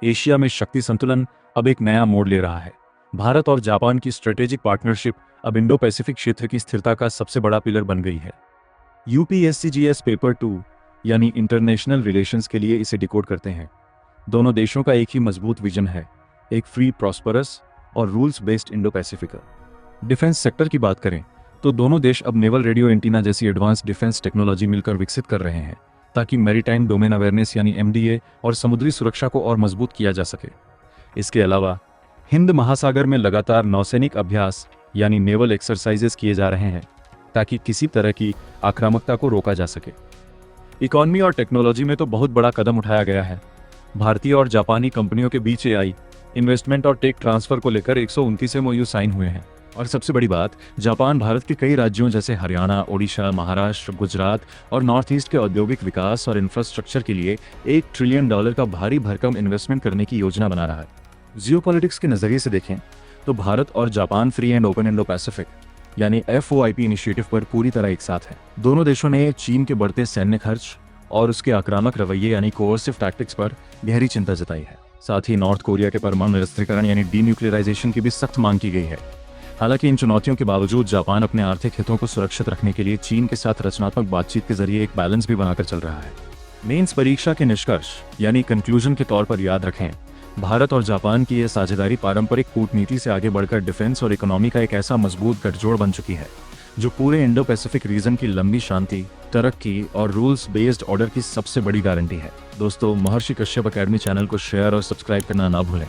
Asia में शक्ति संतुलन अब एक नया मोड़ ले रहा है। भारत और जापान की स्ट्रेटेजिक पार्टनरशिप अब इंडो पैसिफिक क्षेत्र की स्थिरता का सबसे बड़ा पिलर बन गई है। यूपीएससीजीएस पेपर 2 यानी इंटरनेशनल रिलेशंस के लिए इसे डिकोड करते हैं। दोनों देशों का एक ही मजबूत विजन है, एक फ्री, प्रॉस्परस और rules based Indo Pacific. Defence sector की बात करें तो दोनों देश अब नेवल रेडियो एंटीना जैसी एडवांस डिफेंस टेक्नोलॉजी मिलकर विकसित कर रहे हैं, ताकि मैरीटाइम डोमेन अवेयरनेस यानी एमडीए और समुद्री सुरक्षा को और मजबूत किया जा सके। इसके अलावा हिंद महासागर में लगातार नौसैनिक अभ्यास यानी नेवल एक्सरसाइजेस किए जा रहे हैं, ताकि किसी तरह की आक्रामकता को रोका जा सके। इकॉनमी और टेक्नोलॉजी में तो बहुत बड़ा कदम उठाया गया है। भारतीय और जापानी कंपनियों के बीच एआई, इन्वेस्टमेंट और टेक ट्रांसफर को लेकर 129 एमओयू साइन हुए हैं। और सबसे बड़ी बात, जापान भारत के कई राज्यों जैसे हरियाणा, ओडिशा, महाराष्ट्र, गुजरात और नॉर्थ ईस्ट के औद्योगिक विकास और इंफ्रास्ट्रक्चर के लिए $1 ट्रिलियन का भारी भरकम इन्वेस्टमेंट करने की योजना बना रहा है। जियोपॉलिटिक्स के नजरिए से देखें तो भारत और Japan free and open Indo Pacific यानी FOIP इनिशिएटिव पर पूरी तरह एक साथ हैं। दोनों देशों ने चीन के बढ़ते सैन्य खर्च और उसके आक्रामक रवैये यानी कोअर्सिव टैक्टिक्स पर गहरी चिंता जताई है। साथ ही नॉर्थ कोरिया के परमाणु निरस्त्रीकरण यानी डीन्यूक्लियराइजेशन की भी सख्त मांग की गई है। हालांकि इन चुनौतियों के बावजूद जापान अपने आर्थिक हितों को सुरक्षित रखने के लिए चीन के साथ रचनात्मक बातचीत के जरिए एक बैलेंस भी बनाकर चल रहा है। मेंस परीक्षा के निष्कर्ष यानी कंक्लूजन के तौर पर याद रखें, भारत और जापान की यह साझेदारी पारंपरिक कूटनीति से आगे बढ़कर डिफेंस और इकोनॉमी का एक ऐसा मजबूत गठजोड़ बन चुकी है जो पूरे इंडो पैसिफिक रीजन की लंबी शांति, तरक्की और रूल्स बेस्ड ऑर्डर की सबसे बड़ी गारंटी है। दोस्तों, महर्षि कश्यप एकेडमी चैनल को शेयर और सब्सक्राइब करना ना भूलें।